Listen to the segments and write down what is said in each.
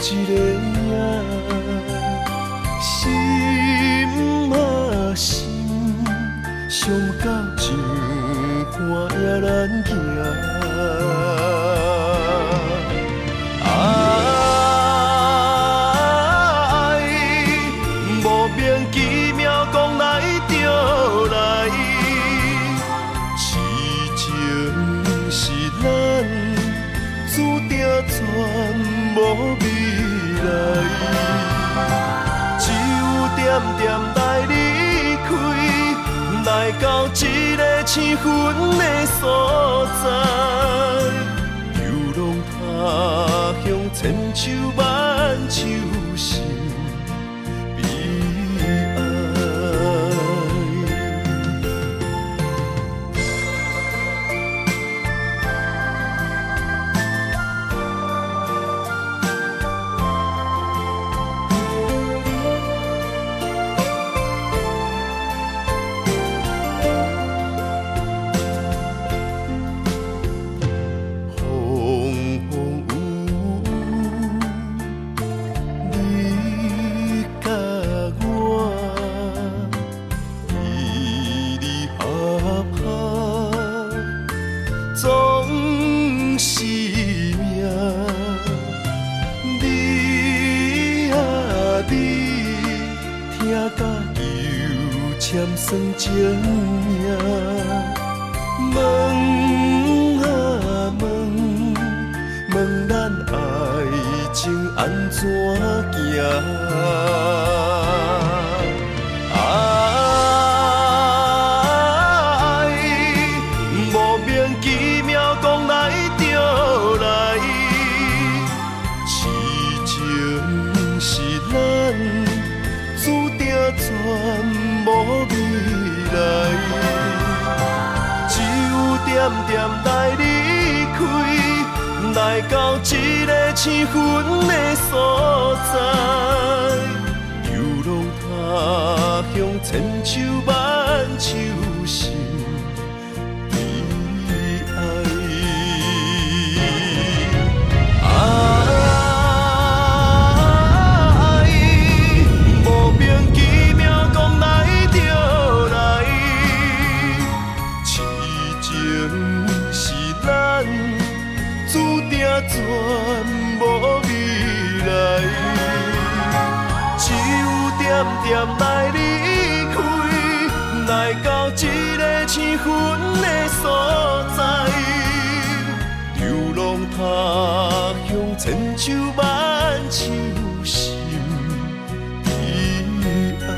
一个影，心啊心，伤到情伴也难行。爱无名其妙讲来就来，痴情是咱注定全无未来，只有点点来离开，来到一个青云的所在，游浪他乡千秋万秋心悲哀。算情命，问啊问，问咱爱情安怎行？爱无名其妙讲来就来，痴情是咱注定全无未来，只有点点来离开，来到一个青云的所在，游浪他乡千秋万秋心悲哀。全无未来，只有点点来离开，来到一个青云的所在，流浪他乡千秋万秋心悲哀。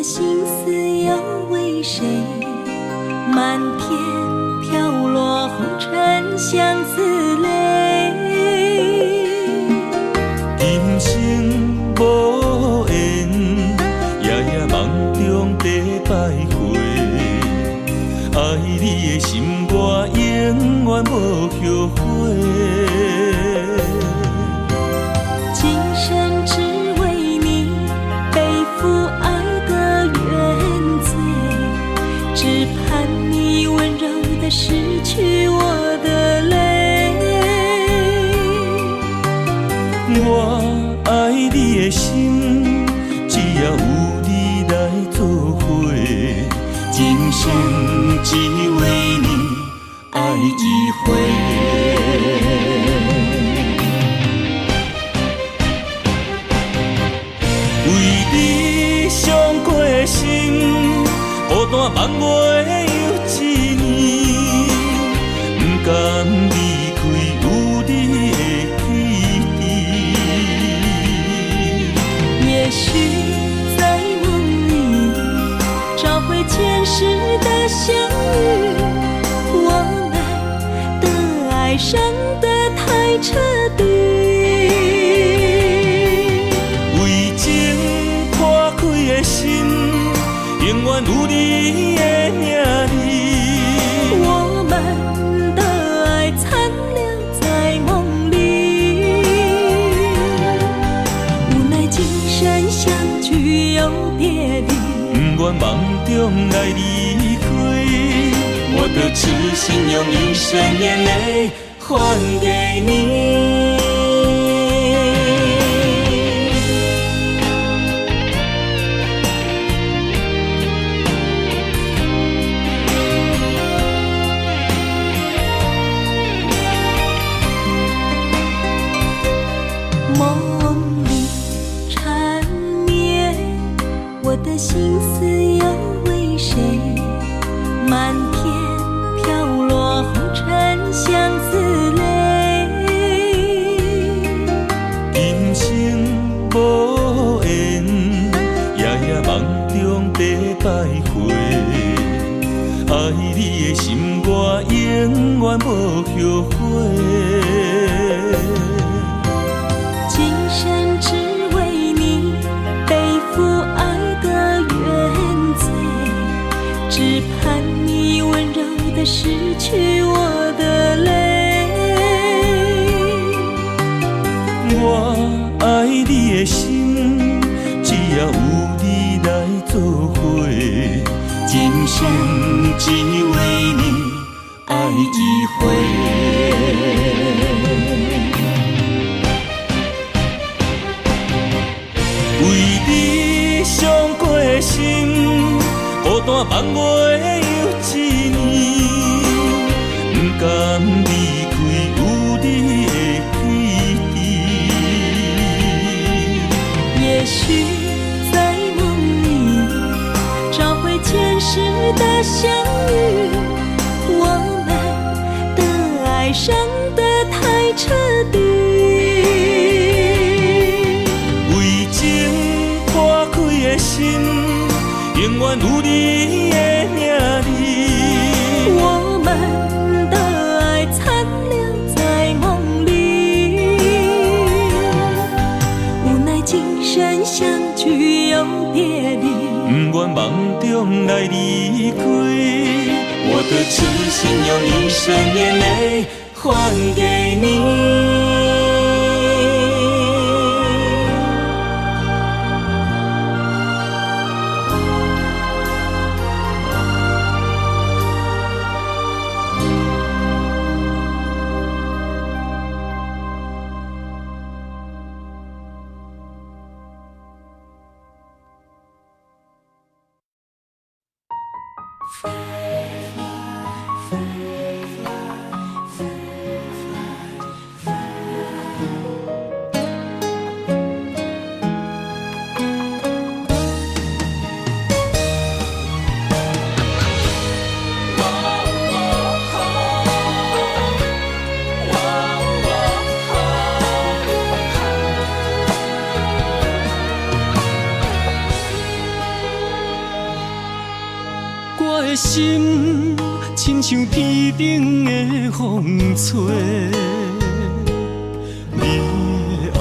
心思要为谁？漫天飘落红尘相思泪。今生无缘，夜夜梦中在徘徊。爱你的心，我永远无后悔。今生只为你背负爱的原罪，只盼你温柔地拭去我的泪。我爱你的心，只要有你来作伙，今生只为你爱一回。为你伤过心，孤单望袂又一年，不甘离开有你的起点。也许在梦里找回前世的相遇，我们的爱伤得太彻底。为情破开的心，永远有你的名字。我们的爱残留在梦里，无奈今生相聚又别离。不愿梦中来离开，我的痴心用一生眼泪还给你。梦里缠绵，我的心思又为谁？漫天飘落红尘相思泪。今生无缘，夜夜梦中在徘徊。爱你的心，我永远无后悔。今生只为你背负爱的原罪，只盼你温柔地拭去我的泪。我爱你的心，只要有你来作伙，今生只为你爱一回。为你伤过心，孤单望袂又一年，不甘离开有你的起点。也许在梦里找回前世的相遇，我们的爱伤得太彻底。为情破开的心，永远有你的名字。我们的爱残留在梦里，无奈今生相聚又别离。不愿梦中来离开，我的痴心用一生眼泪还给你。我的心亲像天顶的风吹，你的爱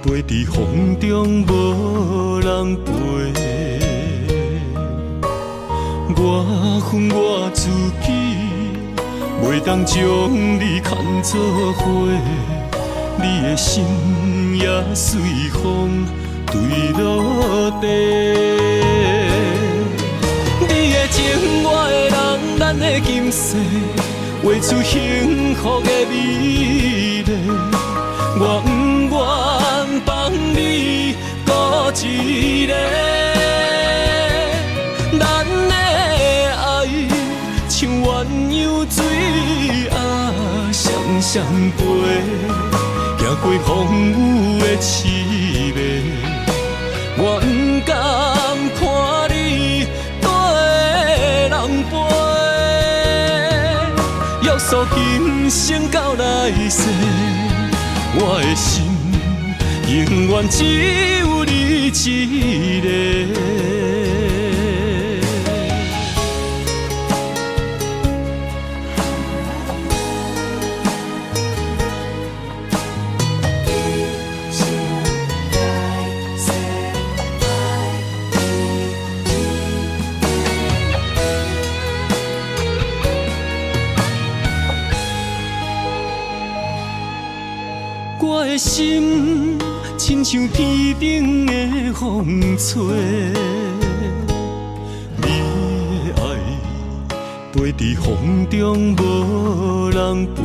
飞伫风中无人陪。我恨我自己，袂当将你看作伙，你的心也随风坠落地。你的情，我的人，咱的今世，画出幸福的美丽。我不愿放你孤一个，咱的鸳鸯水双双陪，行过风雨的凄迷，我不甘看你跟人陪，约束今生到来世，我的心永远只有你一个。我的心亲像天顶的风吹，你的爱飞伫风中无人陪，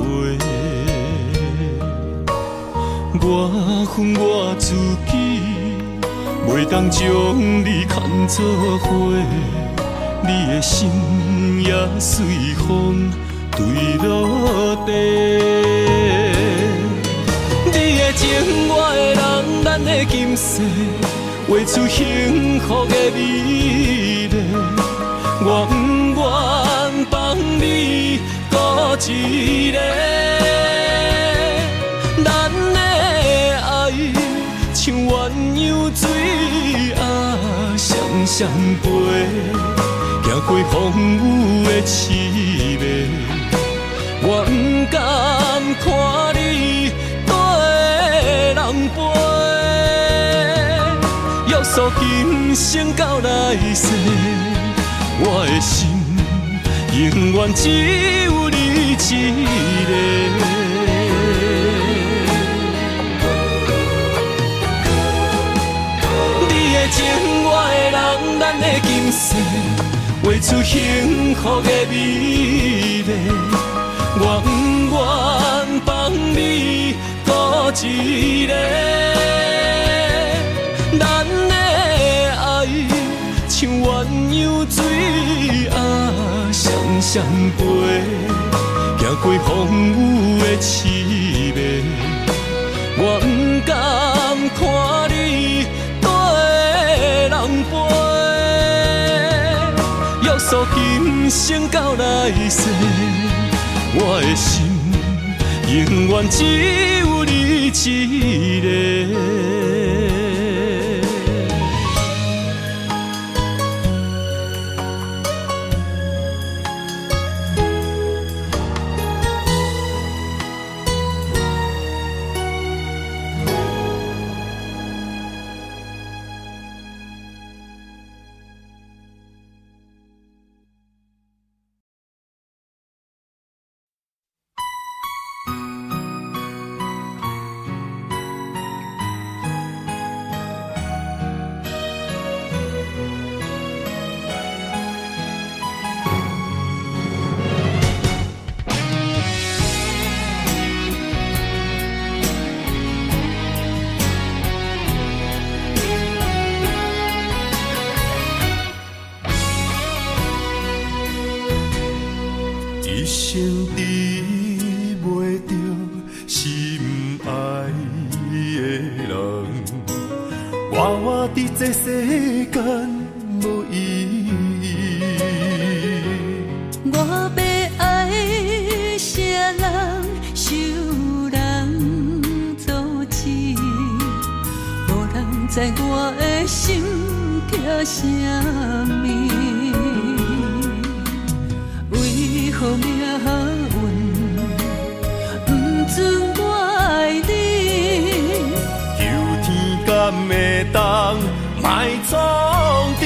我恨我自己，袂当将你看作伙，你的心也随风坠落地。你的情，我的人，咱的今世，画出幸福的美丽。我不愿放你孤一个，咱的爱像鸳鸯水双双陪，行过风雨的凄迷，我不甘看你人陪，约束今生到来世，我的心永远只有你一个。你的情，我的人，咱的今世，画出幸福的美丽。我不愿放你孤一个，咱的爱像鸳鸯水双双陪，行过风雨的凄迷，我不甘看你跟人陪，约束今生到来世，我的心永远只有你一个。一生治袂着心爱的人，活活伫这世间无意义。我要爱啥人，受人阻止，无人知我的心痛啥物。为何命运不准我爱你？求天敢会当莫创治，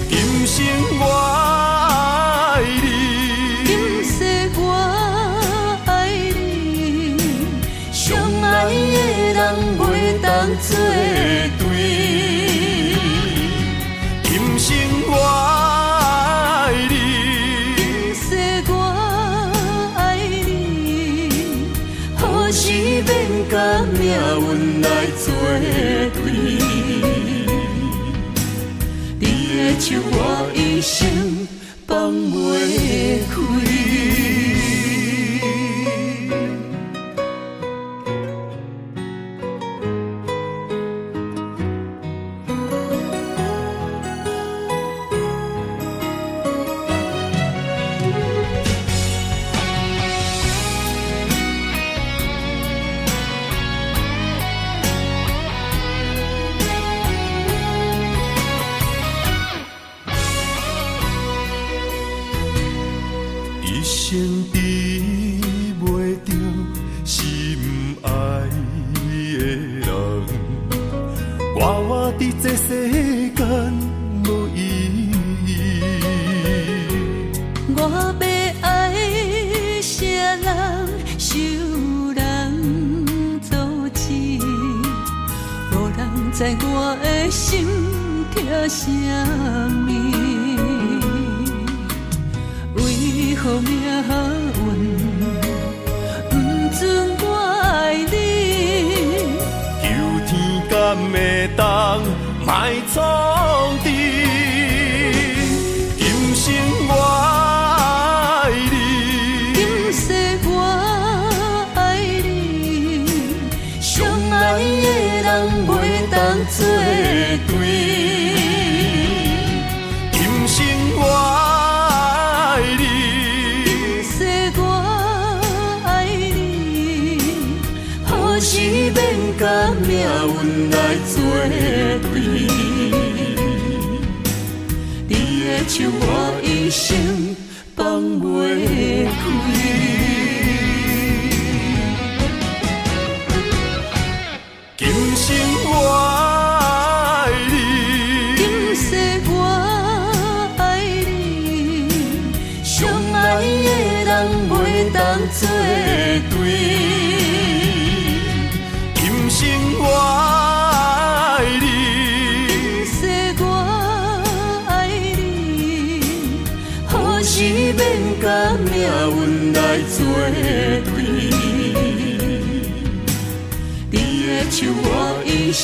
今生我爱你，今世我爱你，相爱的人袂当作对。今生我甲命运来作对，你的手我一生放袂开。一生比袂着心爱的人，活活伫这世间无意义。我要爱啥人，受人阻止，无人知我的心痛啥物。为何命运不准我爱你？求天敢会当莫创治，今生我爱你，今世我爱你，相爱的人袂当作对。今生我是免甲命运来作对，你的手我一生放袂开。今生我爱你，今世我爱你，相爱的人袂当作对。今生我爱你，今世我爱你，何时免甲命运来作对？你的手我一生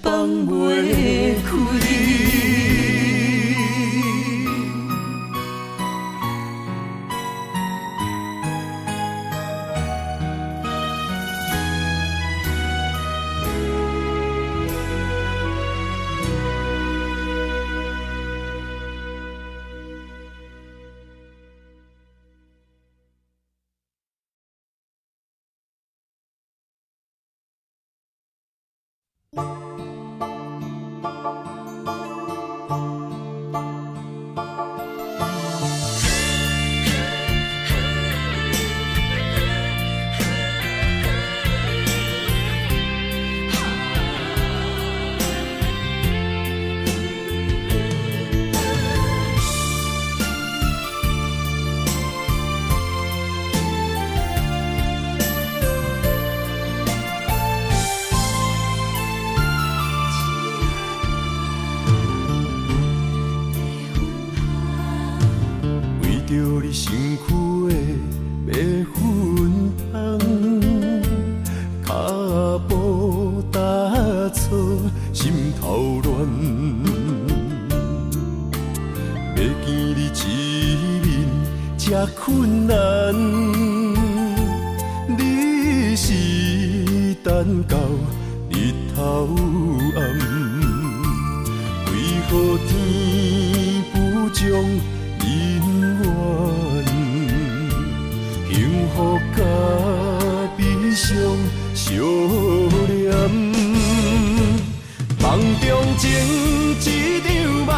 放袂开。着你身躯的白粉红，脚步踏错，心头乱。要见你一面这困难，你是等到日头暗，为何天不将？人缘，幸福甲悲伤相连，梦中情一场梦，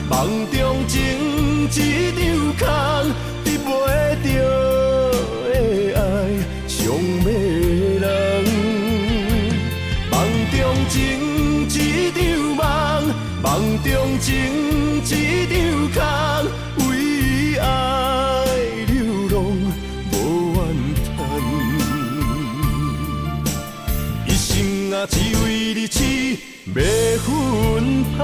梦中情一场空，得袂着的爱上迷人。梦中情一场梦，梦中情一场空。为爱流浪无怨叹，一生啊只为你痴白粉红。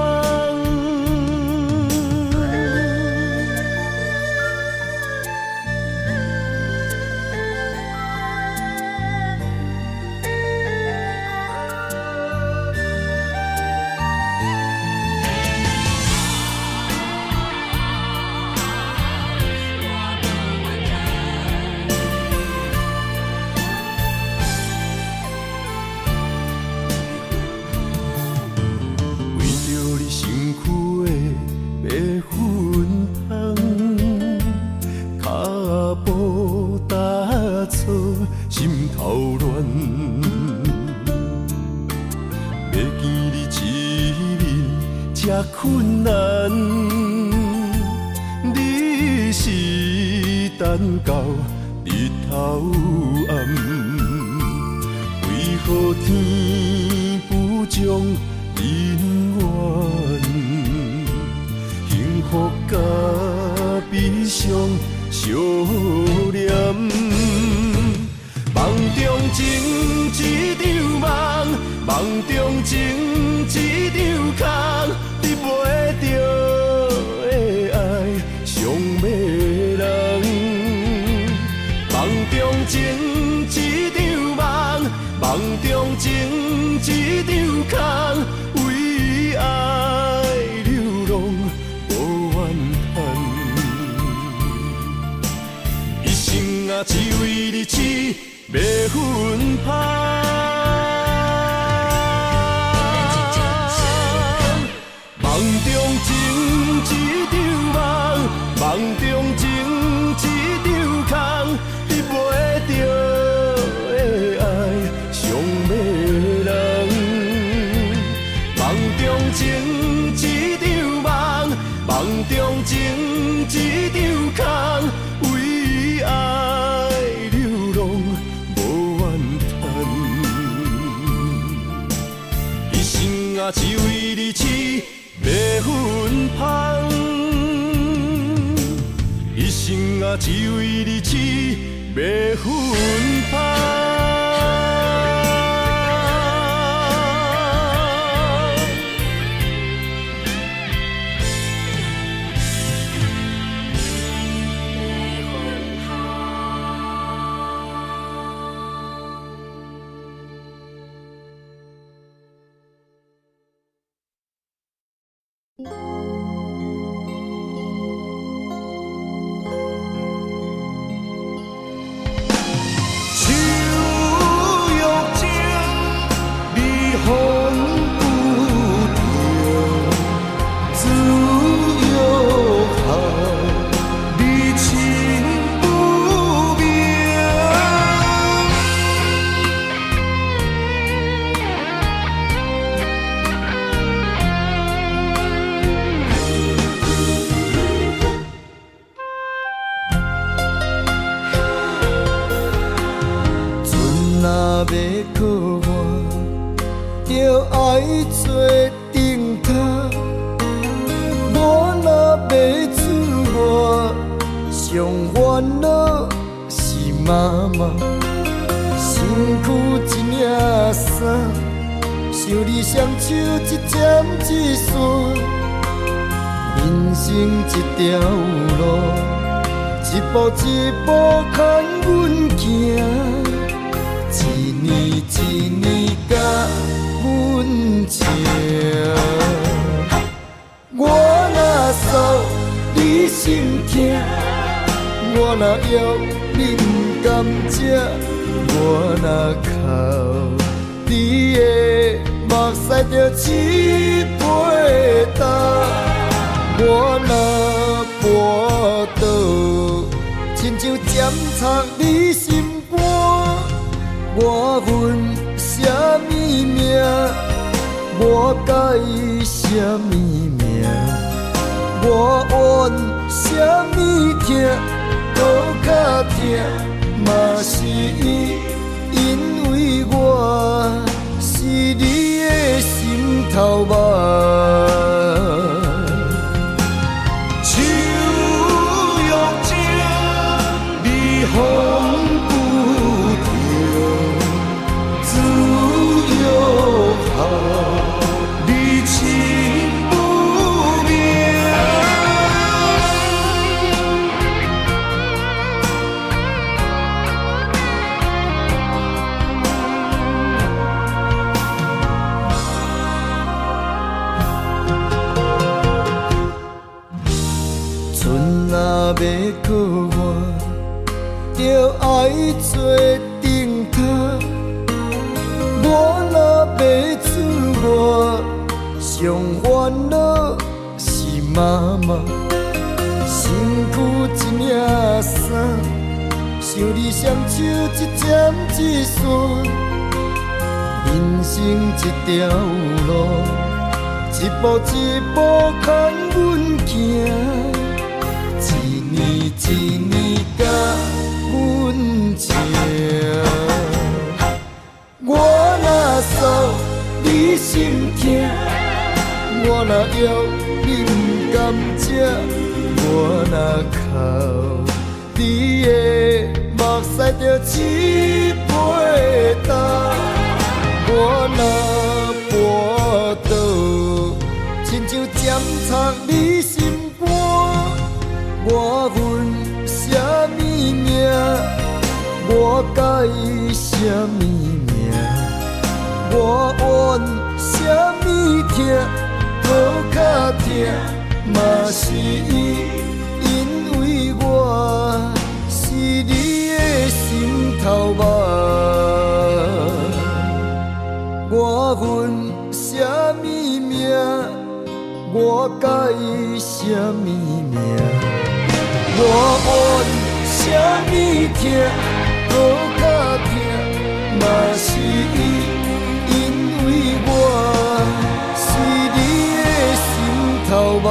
等到日头暗，为何天不将人怨？幸福甲悲伤相连，梦中情一场梦，梦中情一场空，得袂着的爱上迷人。梦中情一场梦，梦中情一场空，为爱流浪无怨叹。一生啊，只为你痴，袂分芳。梦中情一场梦，梦中情一场空，得袂着的爱上迷人。梦中情一场梦，梦中情一场空，为爱流浪无怨叹。一生啊，只为你痴，袂分芳。一生啊，只为你痴，袂分芳。一步一步牵阮行，一年一年甲我若哭，你的目屎就一杯干。我若跋倒，亲像尖插你心肝。我恨什么命？我介意什么命？我怨什么痛？好较痛，嘛是因为我是你的心头肉。我恨什么命？我介意什么命？我怨什么痛？好较痛，嘛是因为我是你的心头肉。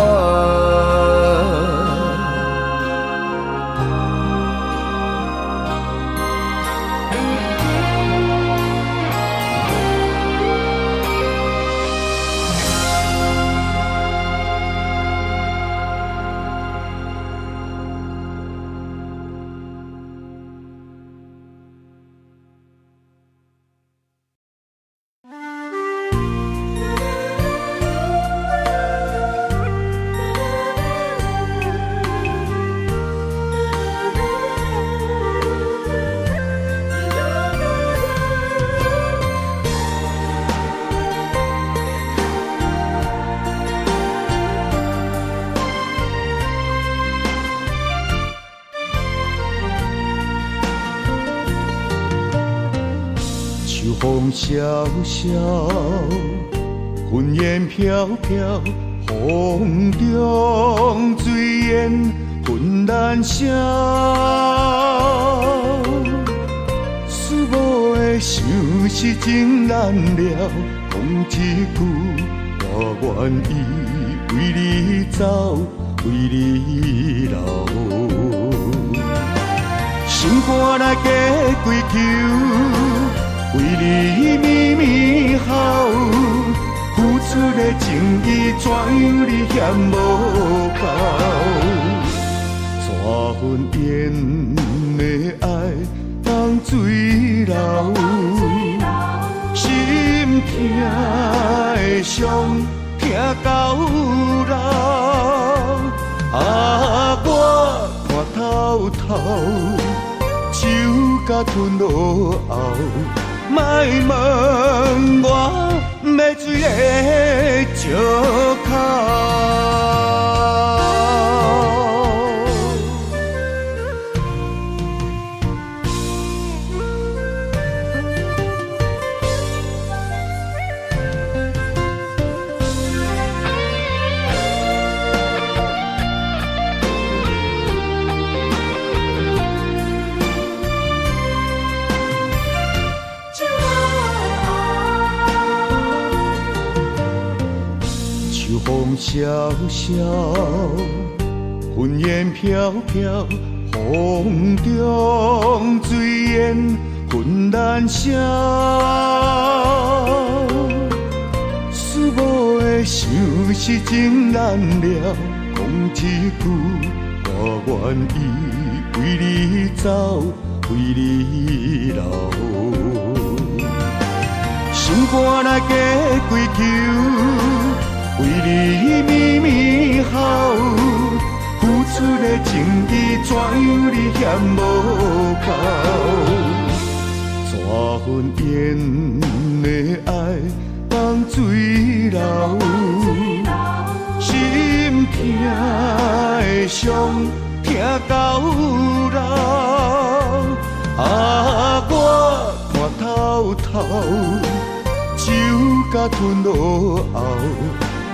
秋风萧萧，云烟飘飘，风中水烟浑然声。思无的想是真难了，讲一句，我愿意为你走，为你留。心肝来加归求。为你绵绵好，付出的情意怎样你嫌无够？怎份缘的爱当水流？心痛的伤痛到老。啊，我看透透，酒甲吞落喉。莫问我要水的石口。风萧萧，云烟飘飘，风中水烟浑然声。思无的想是真难了，讲一句，我愿意为你走，为你留。心肝来加归求。为你绵绵好，付出的情意怎样你嫌无够？怎份缘的爱放水流？心痛的伤痛到老。啊，我看透透，酒甲吞落喉。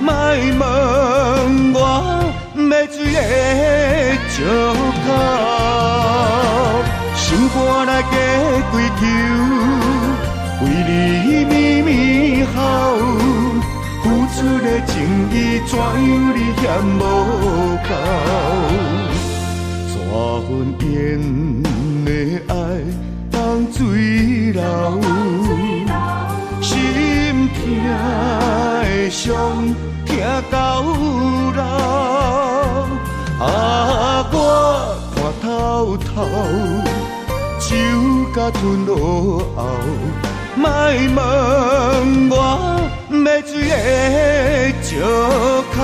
莫问我要水的石口，心肝来加归求。为你绵绵好，付出的情意怎样你嫌无够？怎份缘的爱当水流？心痛的伤痛到老。到头，酒甲吞落喉，莫问我要水的石口。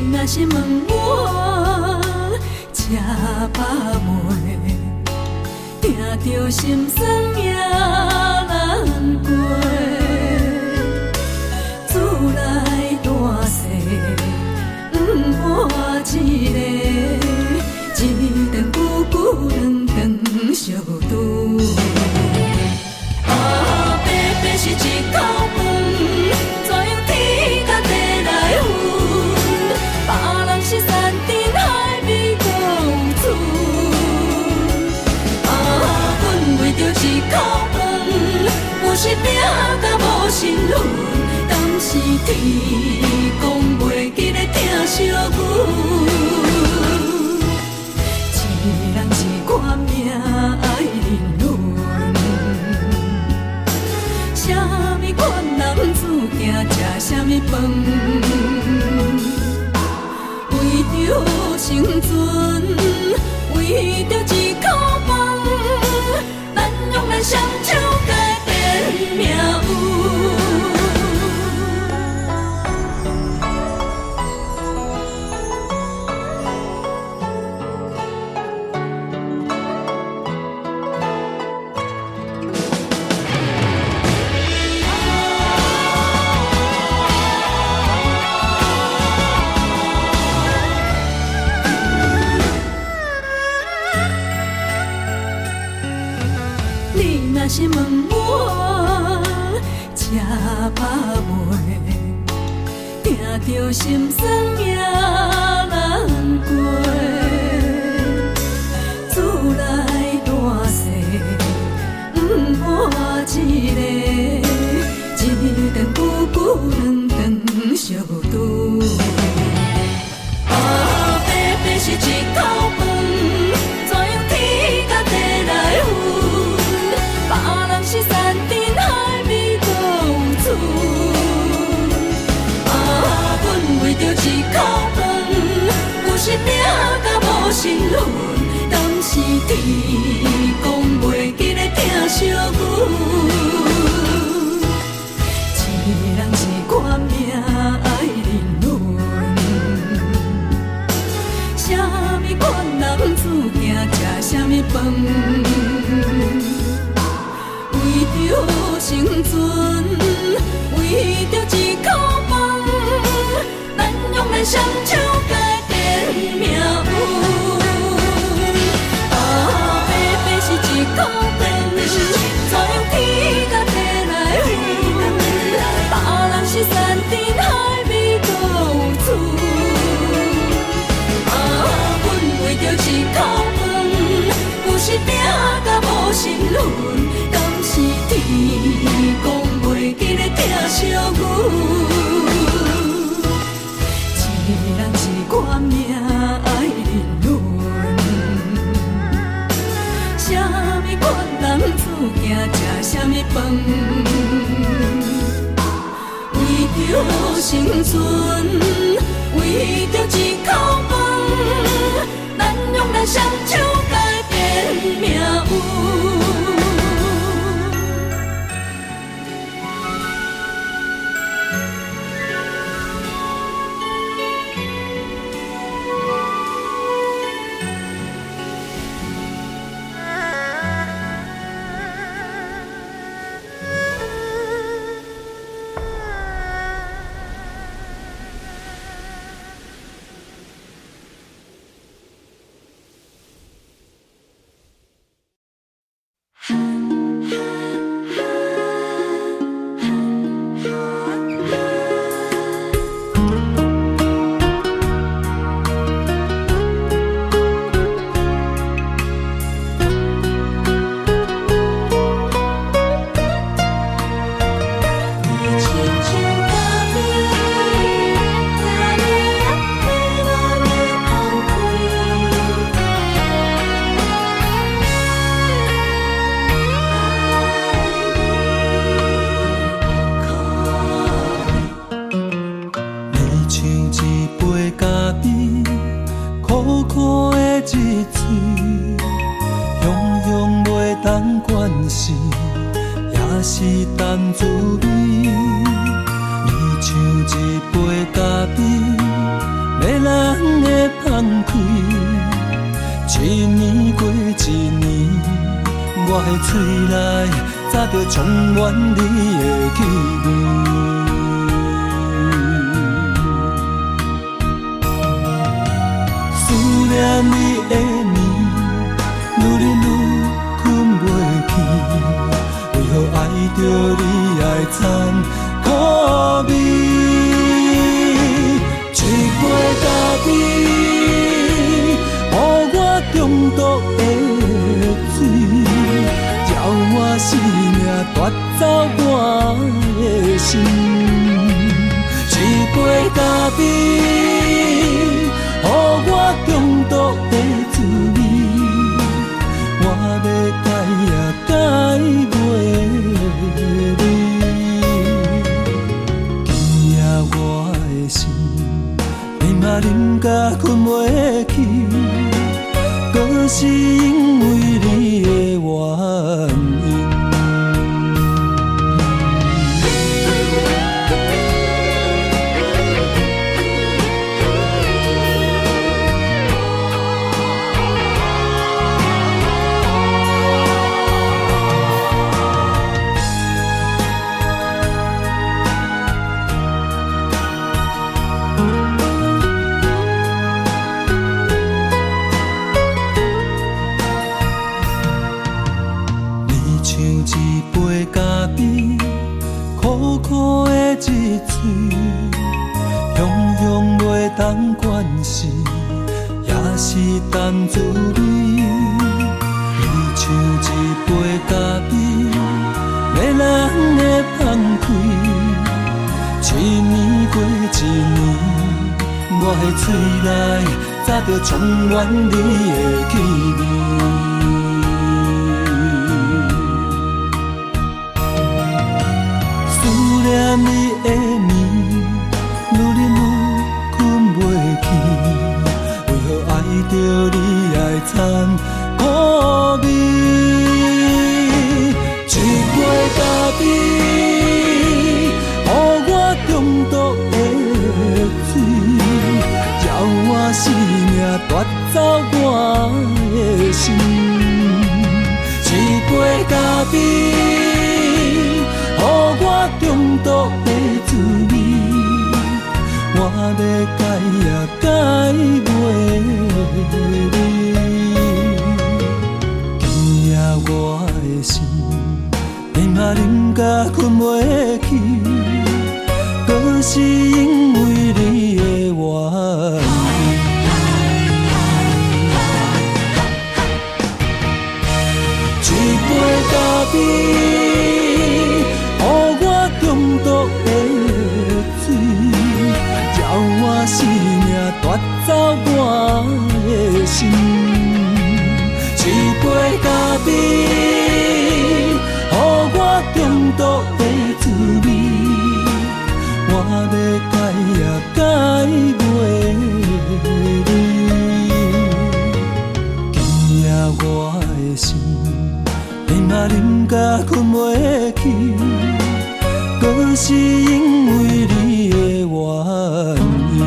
若是问我吃饱未，听着心酸也难过。厝内大细，伴一个，一顿久久两顿相拄。白白是一口饭，怎样天甲地来分？别人是山珍海味搁有厝，阮为着一口饭，有时拼甲无身份，敢是天公袂记咧疼惜阮？一人一款命爱人伦，啥物款男子行食啥物饭？为着生存，为着一口饭，咱用咱双手改变命运。若是问我吃饱未，听着心酸也难过。厝内大细，伴一个，一顿久久两顿相拄。白白是一口饭，怎样天甲地来分？别人是山珍海味搁有厝，阮为着一口饭，有时拼甲无身份，敢是天公袂记咧疼惜阮？一人一款命爱人伦，啥物款男子行食啥物饭？为着生存，为着一口饭，咱用咱双手改变命运。白白是一口饭，怎样天甲地来分？别人是山珍海味搁有厝，阮为着一口饭，有时拼甲无身份。是天公袂记咧疼惜阮，一人一款命爱人伦，啥物款男子行食啥物饭？为着生存，为着一口饭，咱用咱双手改变命运。是，也是淡滋味。你像一杯咖啡，迷人的放开。一年过一年，我的嘴内早就充满你的气味。思念你的暝，愈忍愈困袂去，为何爱着你爱残苦味？一杯咖啡，予我中毒的水，叫我生命夺走我的心。一杯咖啡，予我中毒的滋味，我要改也改袂你。今夜我的心，你嘛啉甲困袂去，搁是因为你的原因。当关系也是淡滋味，你像一杯咖啡，迷人的放开。一年过一年，我的嘴内早就充满你的气味。思念你的暝，愈忍愈为何爱着你爱残苦味？一杯咖啡，予我中毒的水，叫我生命夺走我的心。一杯咖啡，予我中毒的滋味，我要改也改袂你。今夜我的心，你嘛啉甲困袂去，搁是因为你的原因。一杯咖啡，予我中毒的水，我生命夺走我的心。一杯咖啡，予我中毒的滋味，我要改也改袂你。今夜我的心，你嘛啉甲困袂去，搁是因为你的原因。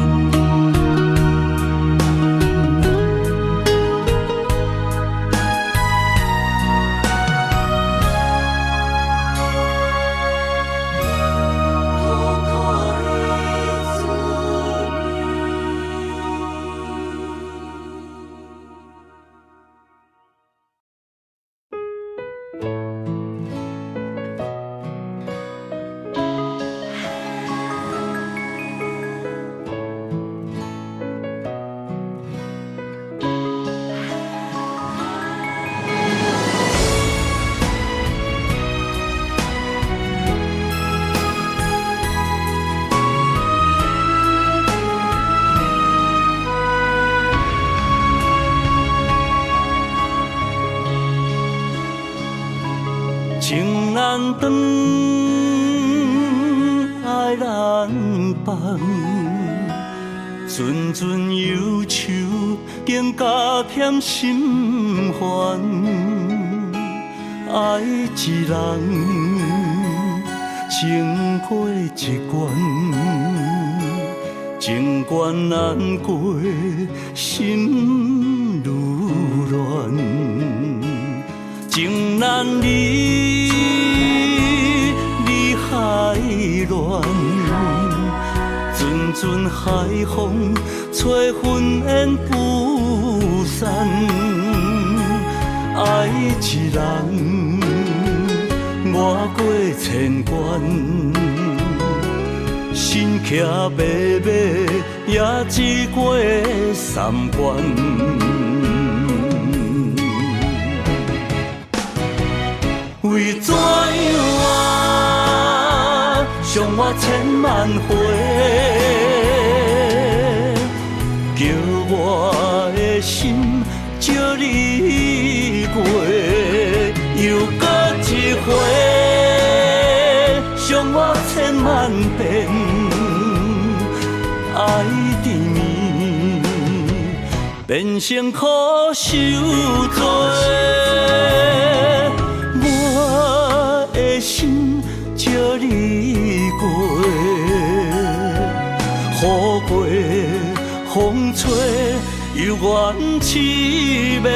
情难断，爱难放，阵阵忧愁更加添心烦。爱一人，情过一关，情关难过，心如乱，情难离，离海乱，阵阵海风吹云烟不散。爱一人，越过千关，心骑马马也只过三关。为怎样啊，伤我千万回，叫我的心借你过，又搁一回，伤我千万遍，爱缠绵，变成苦受罪。我的心借你过，雨过风吹。犹原凄美。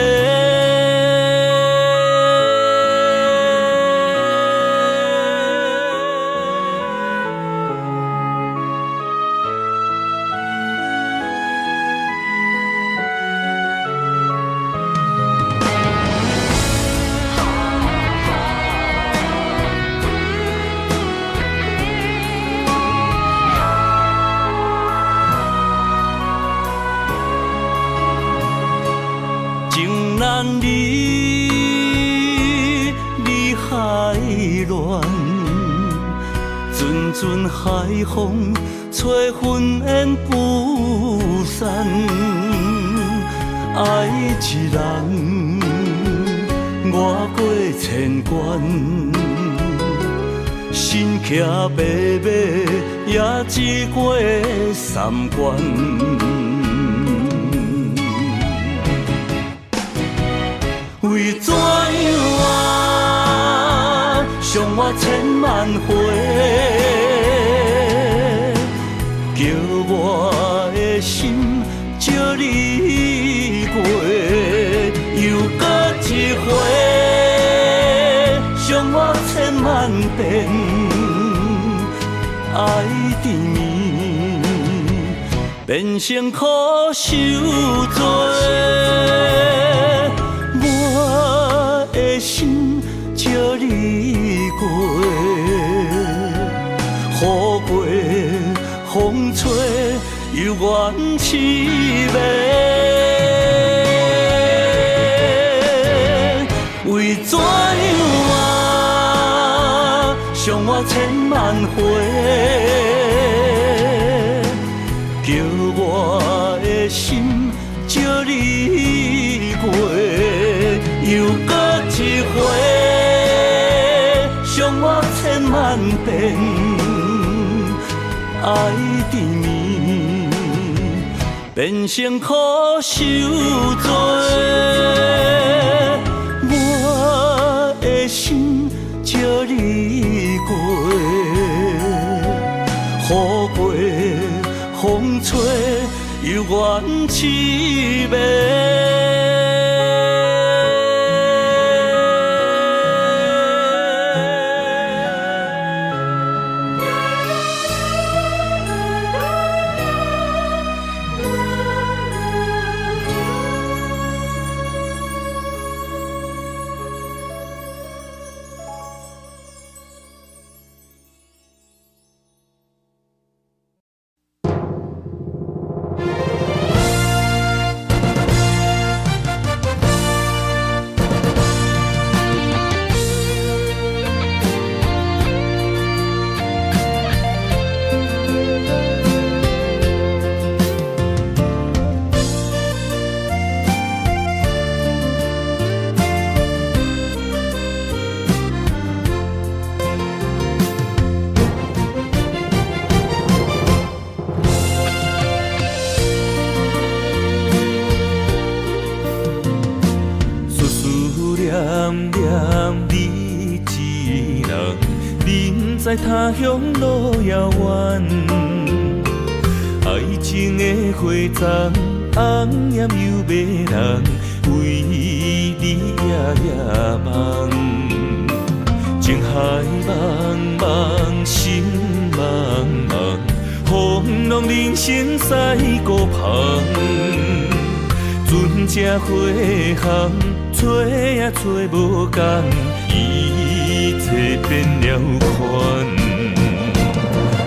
难离，离海乱，阵阵海风吹云烟不散。爱一人，越过千关，心骑马马也只过三关。为怎样啊，伤我千万回，叫我的心借你过，又搁一回，伤我千万遍，爱缠绵，变成苦受罪。我的心借你过，雨过风吹，犹原凄美。为怎样啊，伤我千万回，叫我的心借你过。又搁一回，伤我千万遍，爱缠绵，变成苦受罪。我的心借你过，雨过风吹，犹原凄美。在他乡路遥远，爱情的花丛，红艳又迷人，为你夜夜梦。情海茫茫，心茫茫，风浪人生驶孤旁。船只花行，找也找无共，一切变了款。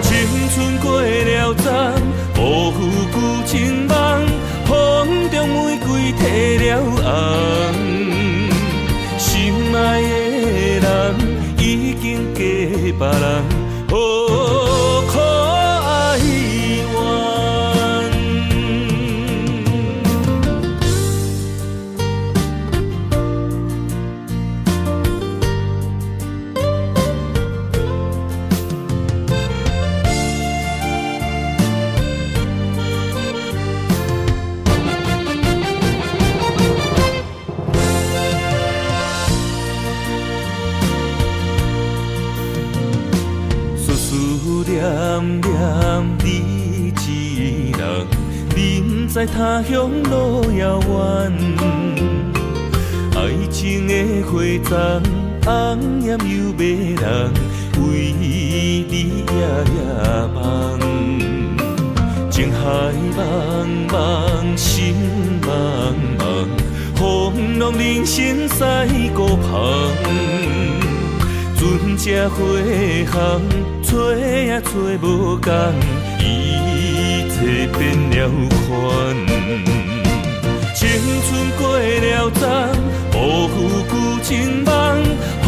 青春过了站，辜负旧情梦，风中玫瑰褪了红。心爱的人已经嫁别人，何苦哀怨？念念你一人，人在他乡路遥远。爱情的花丛，红艳又迷人，为你夜夜梦。情海茫茫，心茫茫，风浪人生驶孤旁。船只花行，找也找无共，一切变了款。青春过了站，辜负旧情梦，风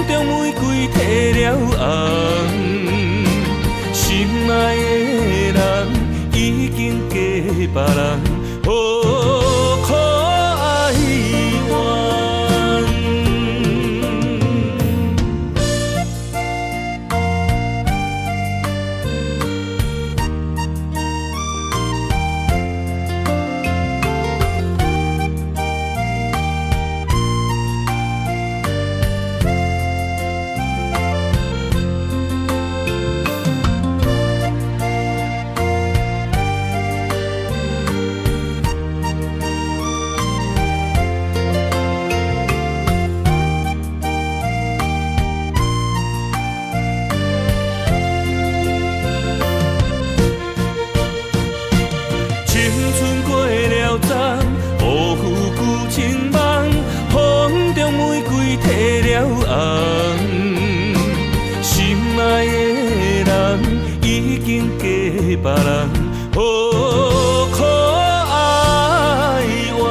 中玫瑰褪了红。心爱的人已经嫁别人，何苦哀怨？心爱的人已经嫁别人，何苦哀怨？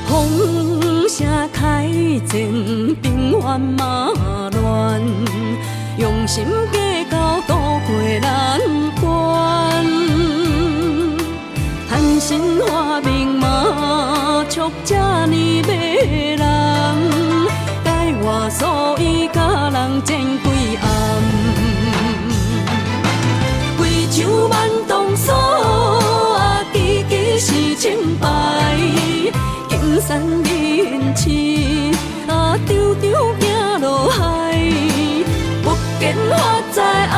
风声开前，兵源马乱，用心计较渡过难关。贪心花明马，促这呢迷人，待我所以甲人争几暗。贵州万东锁，支支是清白。金山人痴，常常行落海。目见发在红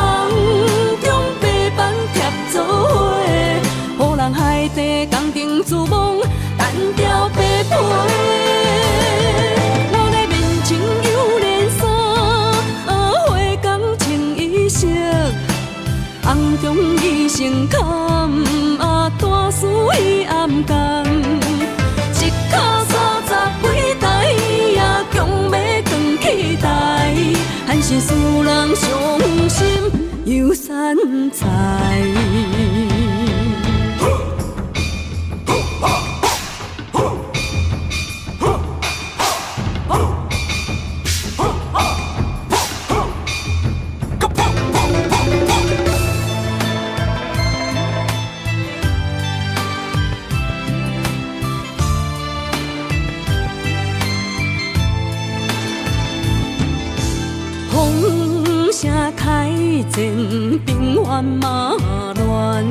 中白板贴做伙，予人海底工程自忘，单调白皮。我的面前有连衫，成坎，啊，大事已暗淡。一脚30几台，也强要扛起台，汉是使人伤心又散财。风声开前，兵源马乱，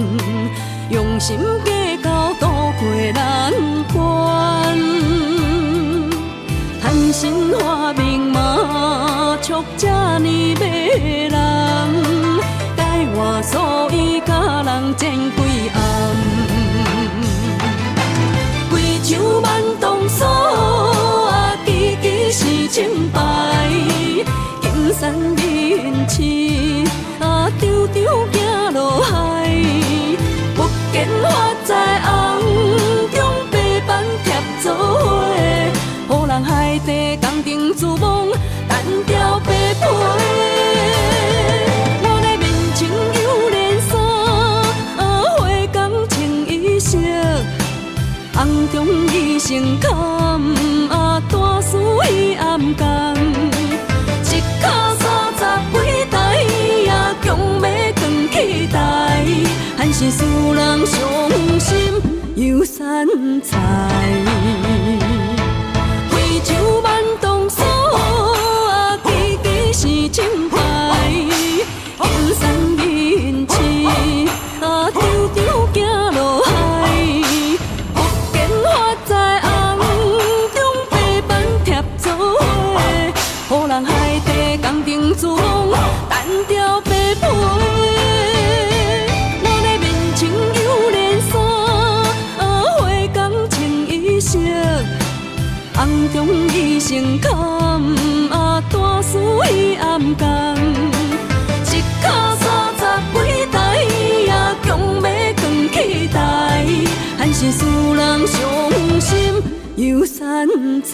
用心计较渡过难关。贪心花名马，促这呢迷人，改换所以甲人争几暗。贵州万东锁，啊，支支是清白。金山人市，啊，张张行落海，不见发在红中白板贴做伙，予人海底工程自忘，单调白皮。我的面前有连衫，啊，花工穿衣裳，红中已成坎，啊，大事已暗淡。一脚30几台，也强要扛起台，汉是使人伤心又散财。贵州万东锁，啊，支支是清白。金山人市，啊，张张行落海，不见发在红中白板贴做伙，予人海底工程自忘，单调白皮。我的面前有连衫，啊，花工穿衣裳，红中已成坎，啊，大事已暗淡。一脚30几台，也强要扛起台，汉是使人伤心又散财。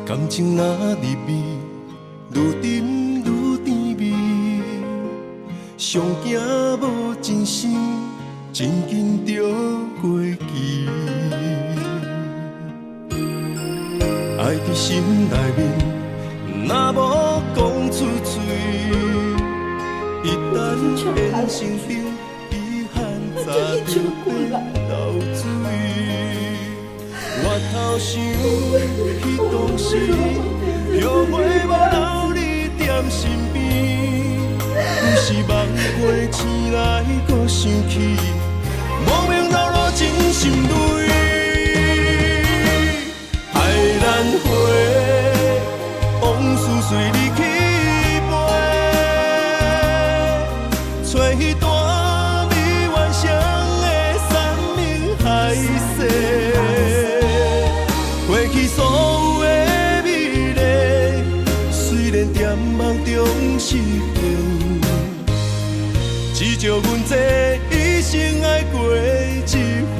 感情若入味，愈沉愈甜蜜，上惊无真心，真紧就过期。爱伫心内面，若无讲出嘴，一旦变成冰，遗憾早就变流水。我头想去当时，后悔无留你踮身边，有时梦过醒来，搁想起，莫名流露真心泪。爱咱花，往事随你去飞，找迄段美幻想的山明海誓。过去所有的美丽，虽然在梦中实现，只叫阮这一生爱过一回。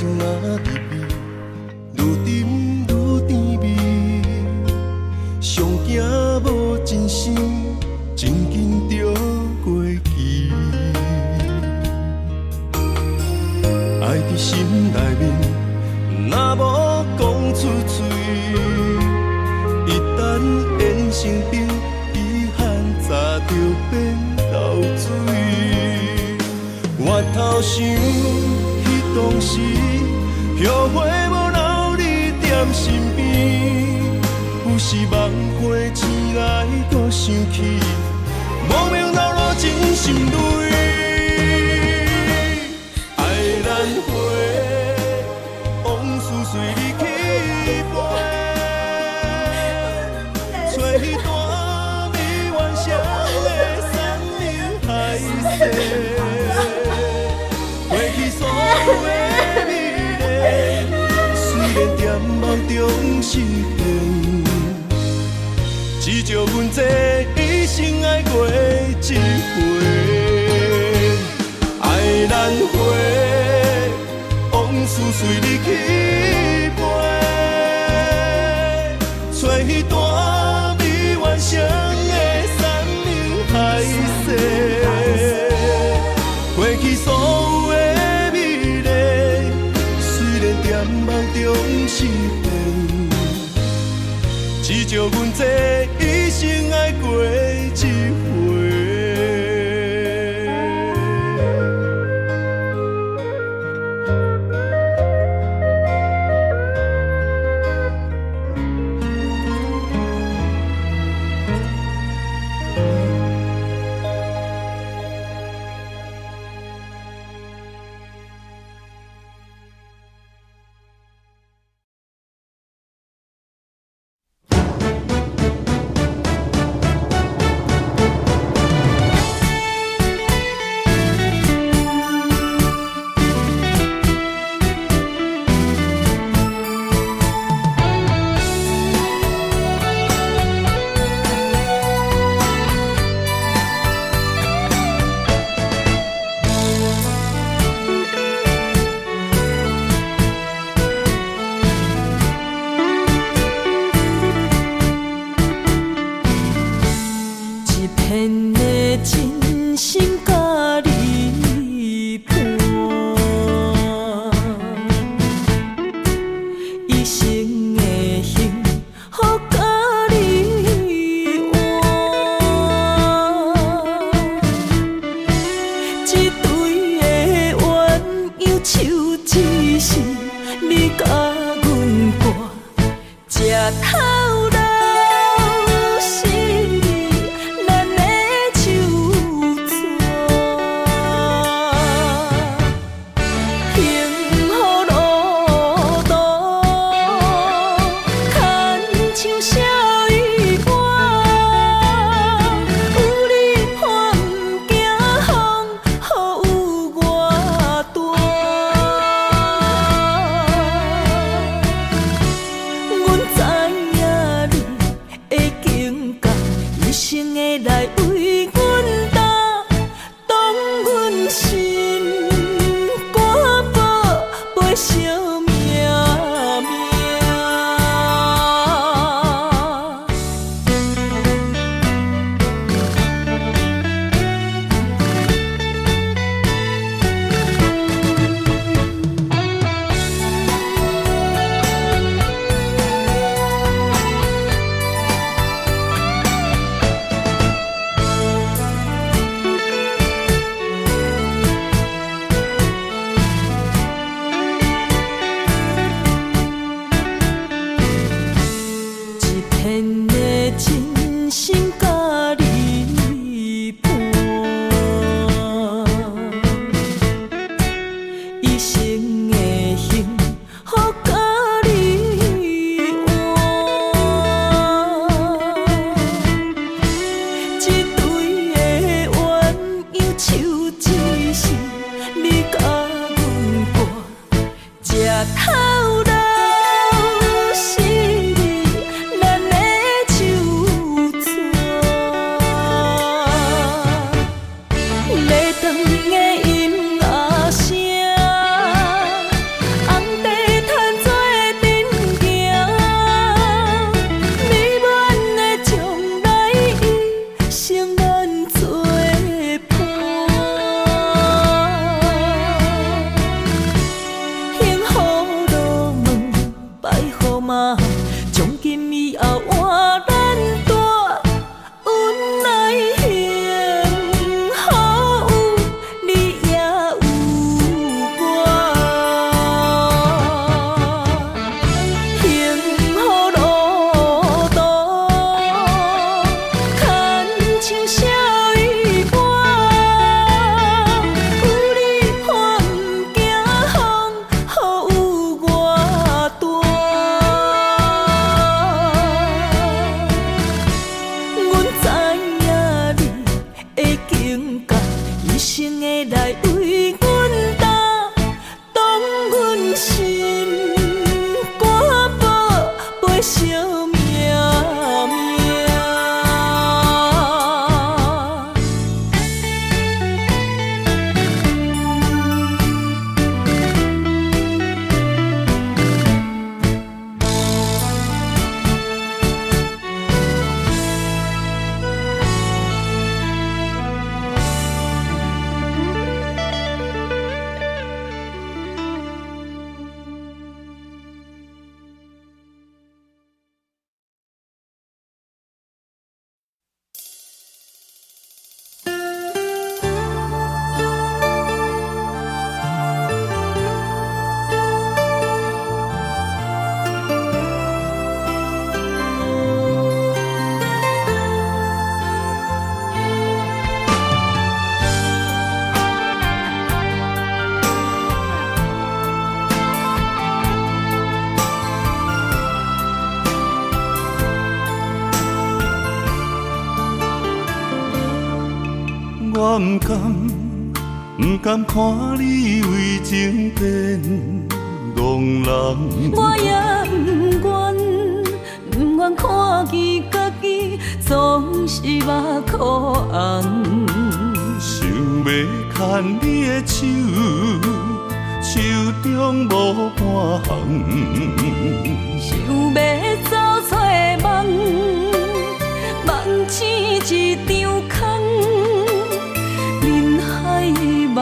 情若入味，愈沉愈甜蜜。上惊无真心，真紧就过期。爱伫心内面，若无讲出嘴，一旦缘成冰，遗憾早就变流水。我头想，彼当时，后悔无留你踮身边。有时梦回醒来，搁想起，莫名流露真心泪。爱难回，往事随你去飞，找彼段美幻想的山明海誓。过去所有的美丽，虽然在梦中实现。只叫阮这一生爱过一回，爱难回，往事随你去飞，找彼段美幻想的山明海誓。过去所有的美丽，虽然在梦中实现。只叫阮这一生爱过一回。长的音乐声，红我不甘看你为情变憨人。我也不愿看见家己总是目眶红。想要牵你的手，手中无半项。想要走出梦，梦醒一场空。人海茫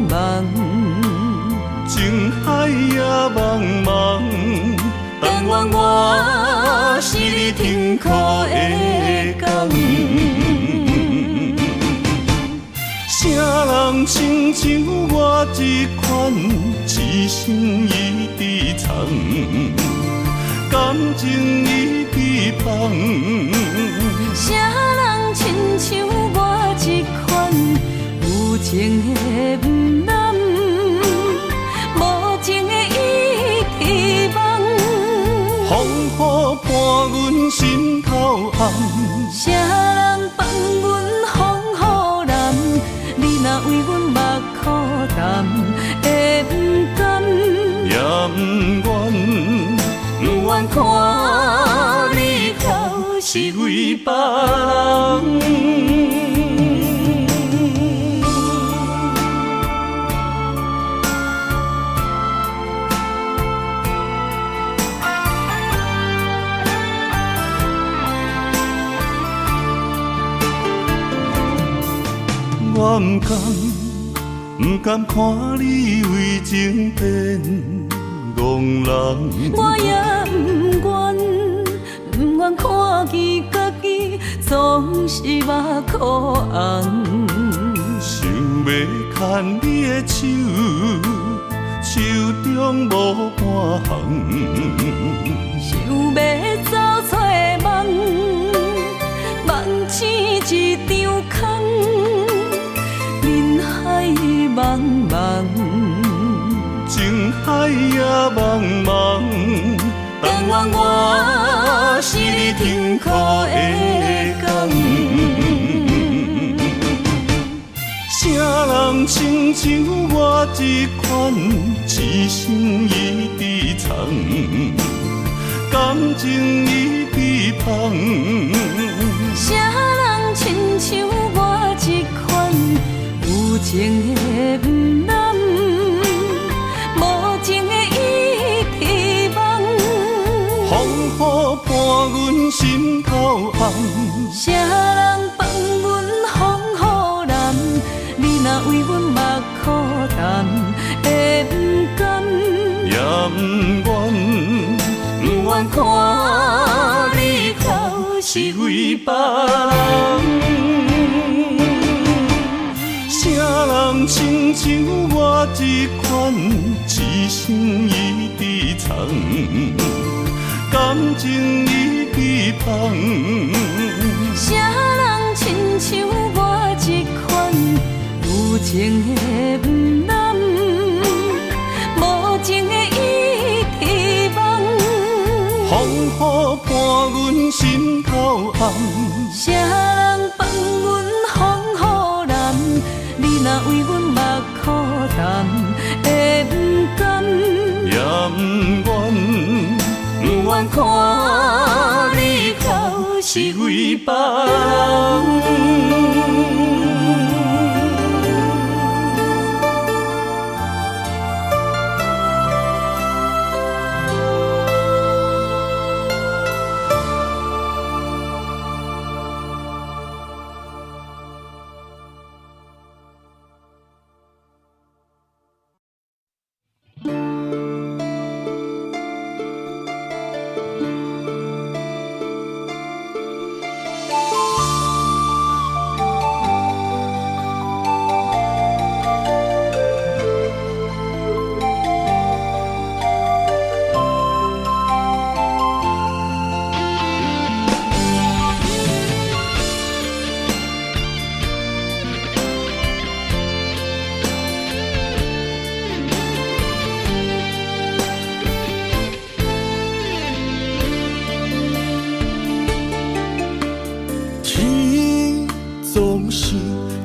茫，情海也茫茫，但愿我是你停靠的港。啥人亲像我这款痴心已伫藏，感情已伫放。啥人亲像我这款有情的不男，无情的已伫梦。风雨伴阮心头红，啥人放阮风雨男？你若为阮目苦淡，会不甘？也不愿，不愿看你哭是为别人。我不甘看你为情变憨人。我也不愿看见家己总是目眶红。想要牵你的手，手中无半项。想要走出梦，梦醒一场空。人海茫茫，情海也茫茫，但愿我是你停靠的港。啥人亲像我这款痴心已伫藏，感情已伫放。啥人亲像我这款有情的不男，无情的已伫梦。风雨伴阮心头红，啥人放阮风雨男？你若为阮目苦淡，会不甘？也不愿，不愿看你哭是为别人。啥人亲像我这款痴心已伫藏，感情已伫放。啥人亲像我这款有情的不男，无情的已伫梦。风雨伴阮心头红，啥人放阮风雨男？你若为阮目苦淡，会不甘？也不愿，不愿看你哭是为别人。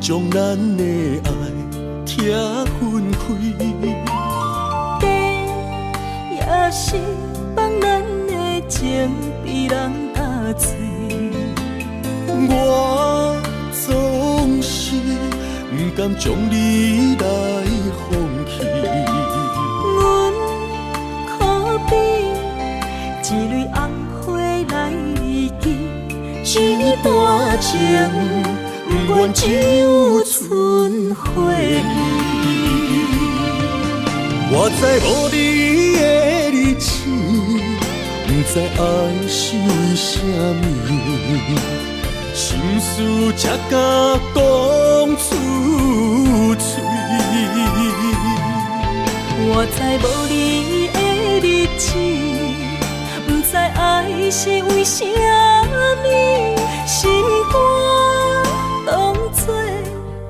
将咱的爱拆分开。地也是放咱的情被人打碎，我总是不甘将你来放弃。阮可比一蕊红花来记，一段情不愿只有剩回忆。我知无你的日子，不知爱是为什么，心事才敢讲出嘴。我知无你的日子，不知爱是为什么，心肝当作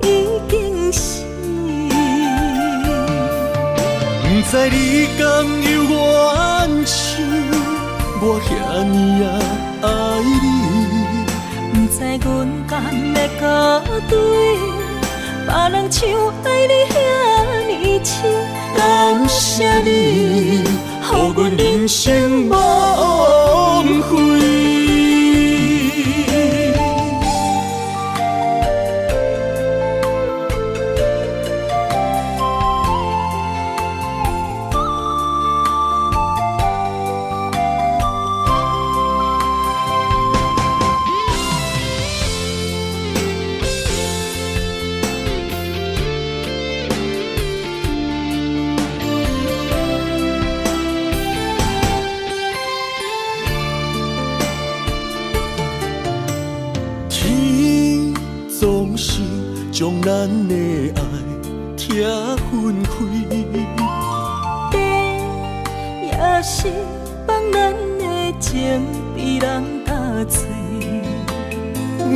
已经死。不知你甘有怨像我遐尼爱你，不知阮甘要甲对别人像爱你遐尼深。感谢你，予阮人生无悔。总是将咱的爱拆分开，地也是放咱的情被人打碎，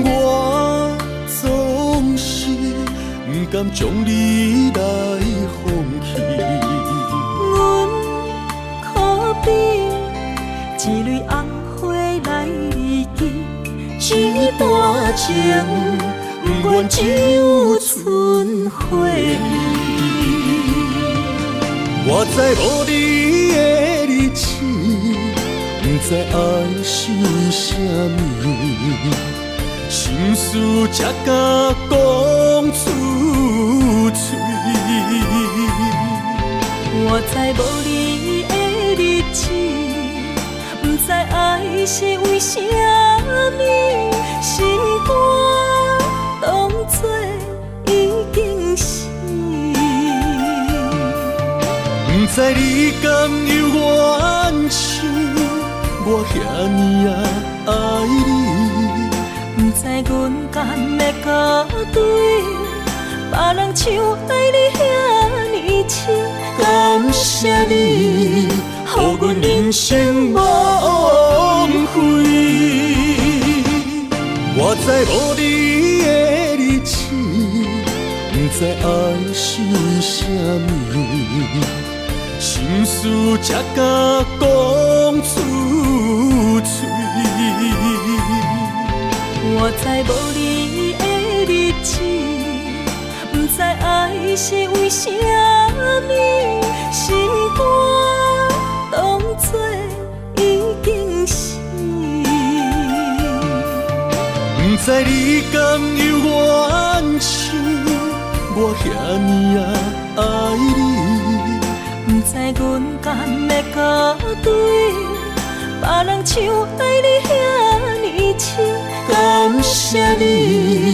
我总是不甘将你来放弃。阮可比一蕊红花来记，一段情不愿只有剩回忆。我知无你的日子，不知爱是为什么，心事才敢讲出嘴。我知无你的日子，不知爱是为什么，心肝当作已经死。不知你甘有怨像我遐尼爱你，不知阮甘要甲对别人像爱你遐尼深。感谢你，予阮人生无悔。我知无你的日子，不知爱是为什么，心事才敢讲出嘴。我知无你的日子，不知爱是为什么，心肝当作已经死。不知你甘有怨像我遐尼爱你，不知阮甘要甲对别人像爱你遐尼深。感谢你，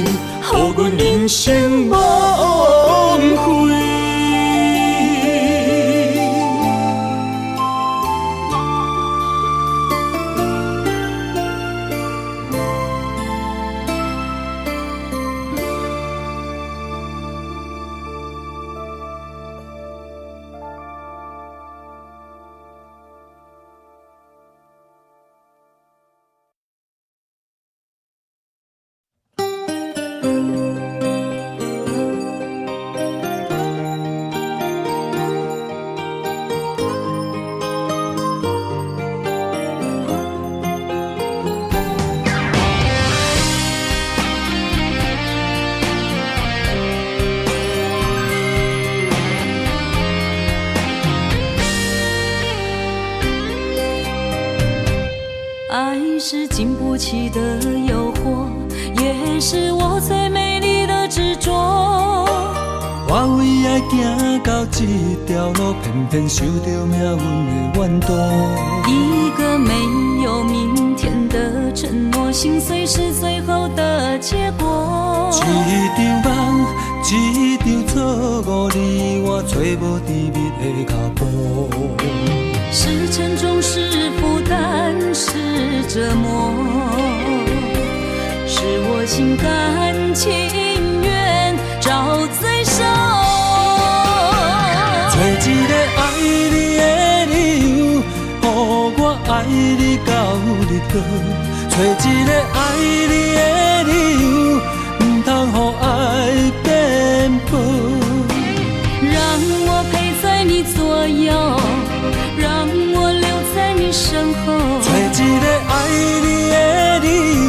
予阮人生无悔。是经不起的诱惑，也是我最美丽的执着。我为爱行到这条路，偏偏受到命运的怨妒。一个没有明天的承诺，心碎是最后的结果。一场梦，一场错误，你我找无甜蜜的脚步。是沉重，是负担，是折磨，是我心甘情愿找罪受。找一个爱你的理由，予我爱你到日落。找一个爱你的理由，不通予爱颠簸。让我陪在你左右，让我留在你身后。找一个爱你的理由，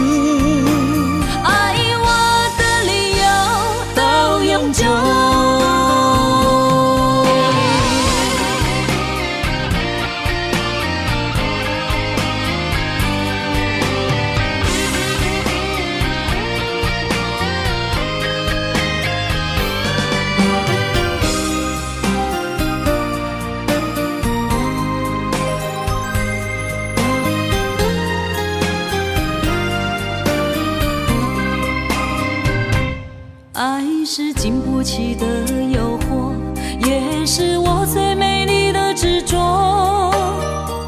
爱我的理由到永久。爱是经不起的诱惑，也是我最美丽的执着。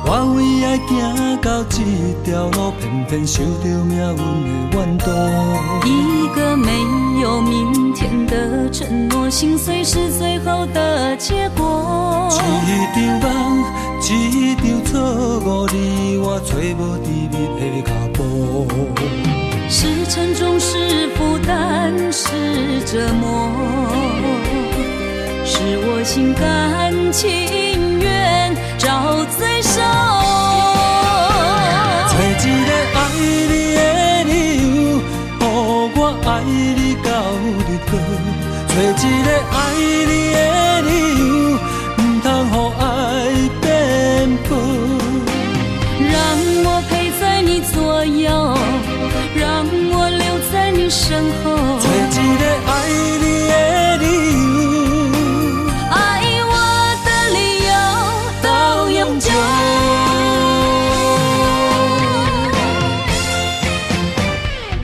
我为爱行到这条路，偏偏受到命运的怨妒。一个没有明天的承诺，心碎是最后的结果。一场梦，一场错误，你我找无甜蜜的脚步。是沉重，是负担，是折磨，是我心甘情愿找罪受。找一个爱你的理由，予我爱你到日落。找一个爱你的理由，不通予爱颠簸。让我陪在你左右，让我留在你身后。找一个爱你的理由，爱我的理由到永久。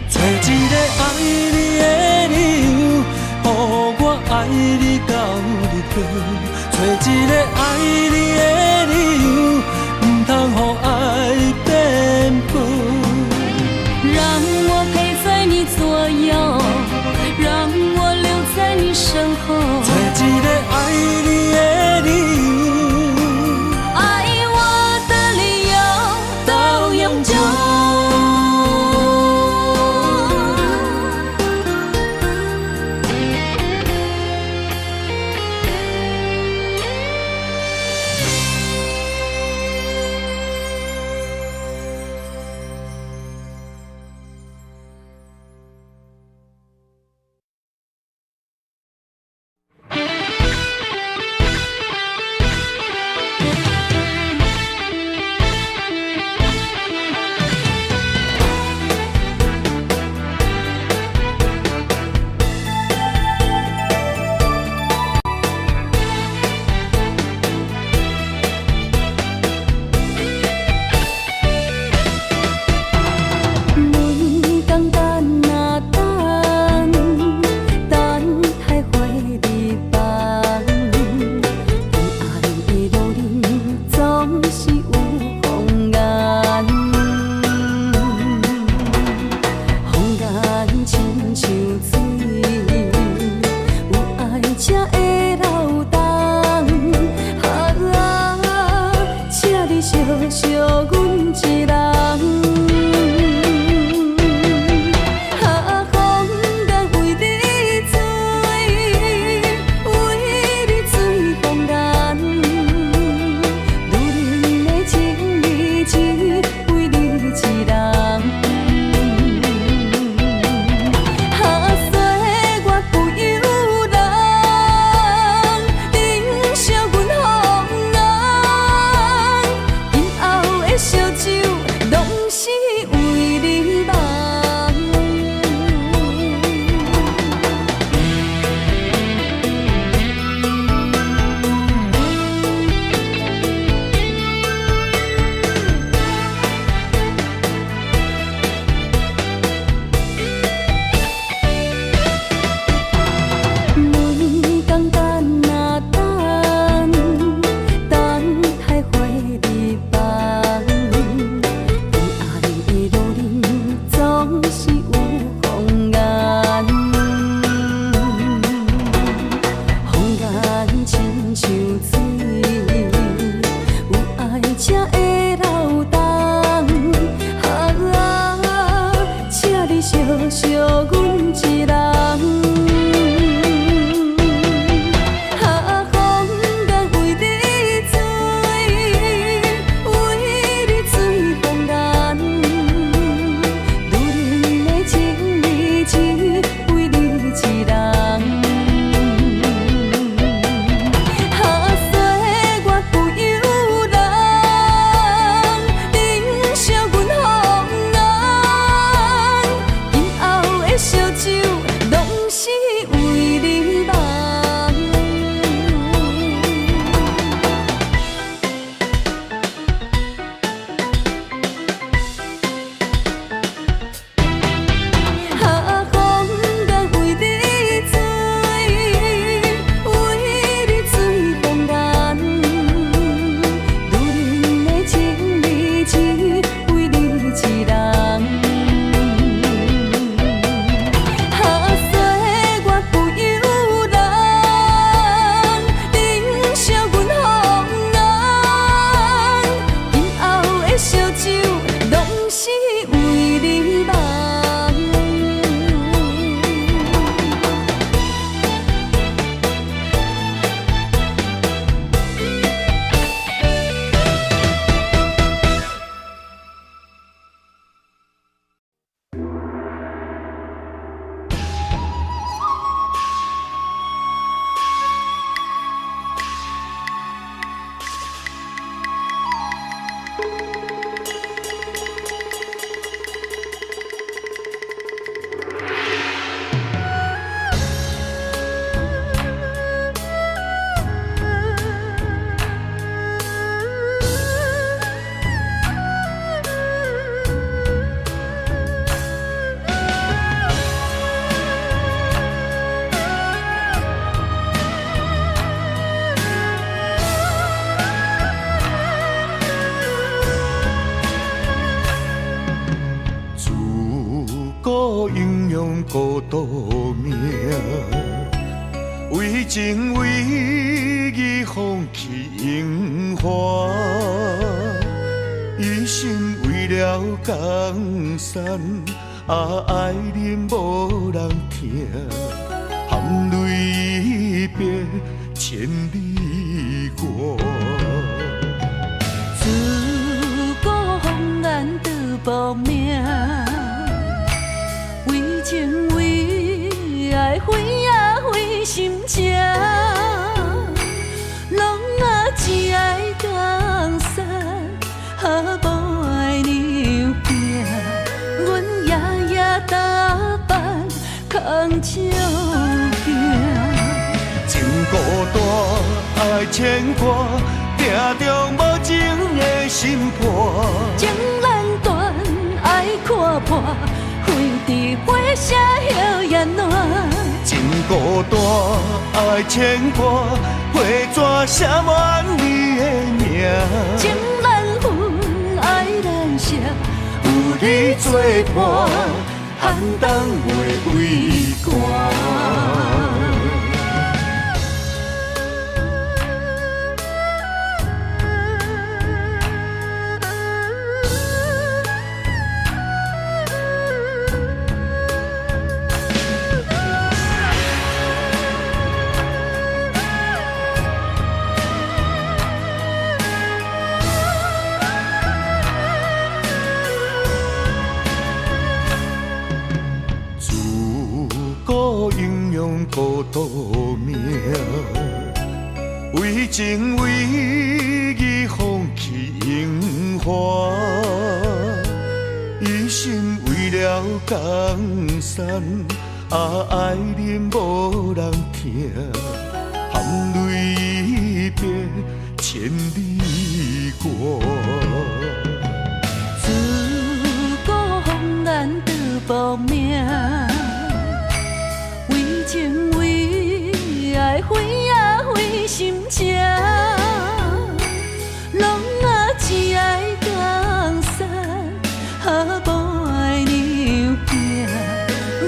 找一个爱你的理由，予我爱你到日落。找一个爱你的理由，不通予爱颠簸。让我陪在你左右，让我留在你身后。找一个爱你的理由，爱我的理由到永久。小酒。才会流动。请你惜惜阮一人。孤独命，为情为义放弃荣华，一心为了江山，爱人无人听，含泪别千里外。自古红颜得报名。为情为爱，为啊为心情，拢啊只爱江山，无爱娘拼。阮夜夜打扮，扛照镜。情孤单，爱牵挂，定中无情的心破。情难断，爱看破。花伫花谢摇也烂，情孤单，爱牵挂，花纸写满你的名。情难分，爱难舍，有你作伴，寒冬袂畏寒。孤独命，为情为义放弃荣华，一心为了江山，爱人无人听，含泪别千里外。自古红颜得报名。为情为爱，为啊为心情，拢啊只爱江山，无爱娘拼。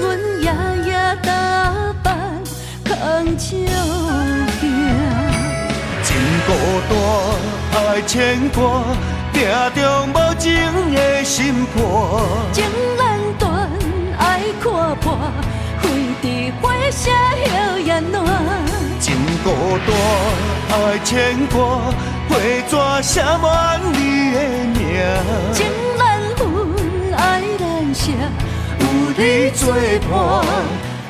阮夜夜打扮，扛照镜。情孤单。牵挂，定中无情的心破。情难断，爱看破，飞伫火车摇眼烂。真孤单，爱牵挂，花纸写满你的名。情难分，爱难舍，有你作伴，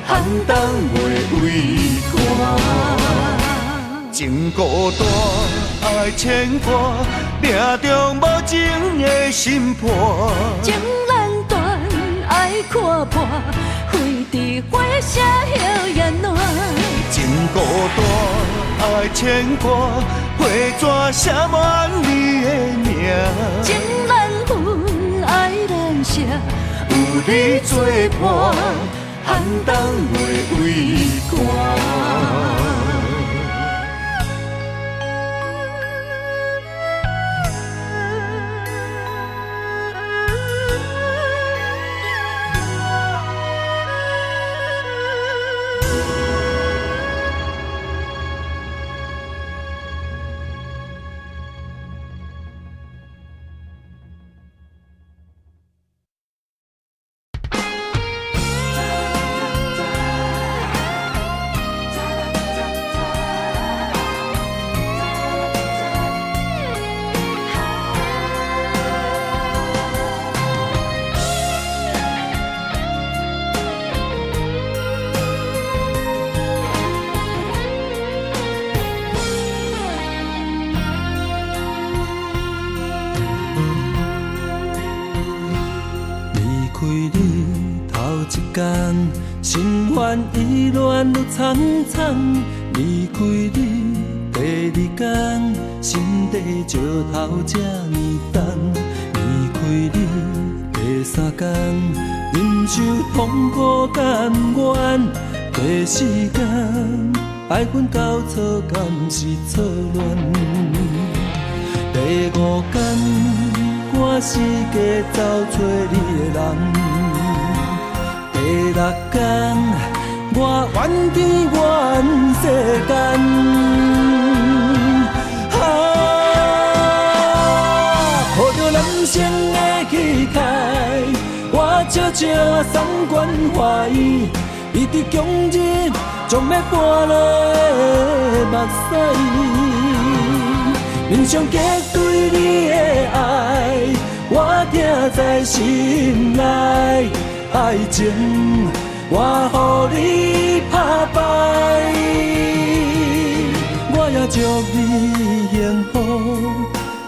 寒冬袂畏寒。真孤单，爱牵挂，命中无情的心破。情难断，爱看破，飞伫火车摇眼烂。真孤单，爱牵挂，花纸写满你的名。情难分，爱难舍，有你作伴，寒冬袂畏寒。心烦意乱愈苍苍，离开你第二天，心地石头这呢重。离开你第三天，忍受痛苦甘愿。第四天，爱恨交错，敢是错乱？第五天，我四界找找你的人。第六天，我怨天怨世间，抱着男性的气概，我悄悄送关怀，伊伫强日将要搬落目屎，面上结对你的爱，我听在心内。爱情，我予你打败，我也祝你幸福，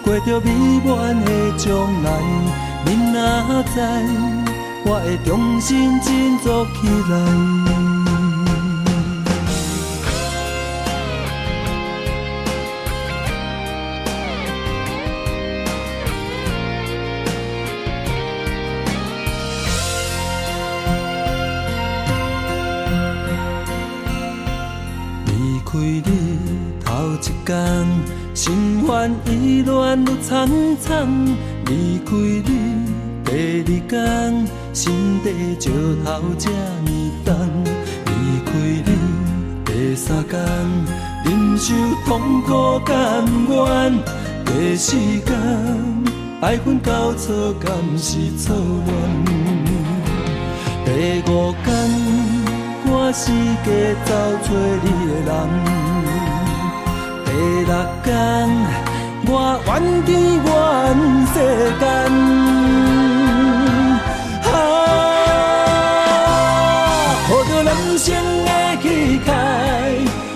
过着美满的将来。你若知，我会重新振作起来。离开你头一天，心烦意乱愈苍苍。离开你第二天，心地石头这呢重。离开你第三天，忍受痛苦甘愿。第四天，爱恨交错，敢是错乱？第五天。我四界找找你的人，第六天，我怨天怨世间，抱着男性的气概，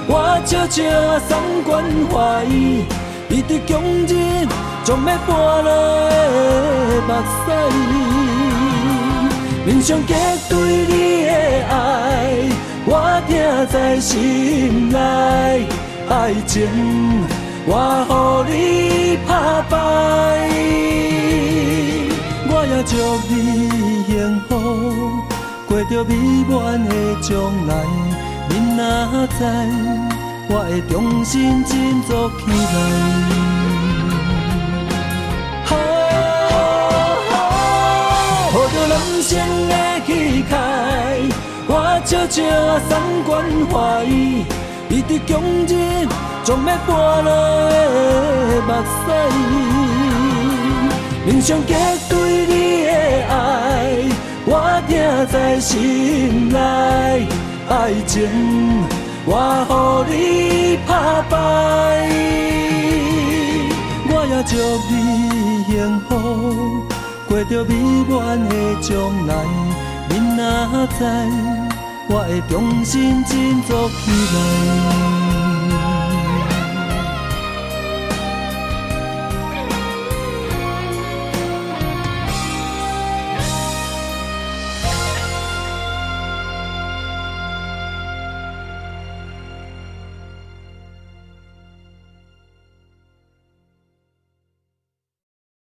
我悄悄送关怀，伊伫强日将要搬落目屎。面上结对你的爱，我听在心内。爱情，我予你打败，我也祝你幸福，过着美满的将来。你若知，我会重新振作起来。男性的气概，我悄悄送关怀，伊伫强日将要跋落的目屎。面上结对你的爱，我听在心内。爱情我予你打败，我也祝你幸福，过着美满的将来。你若知，我会重新振作起来。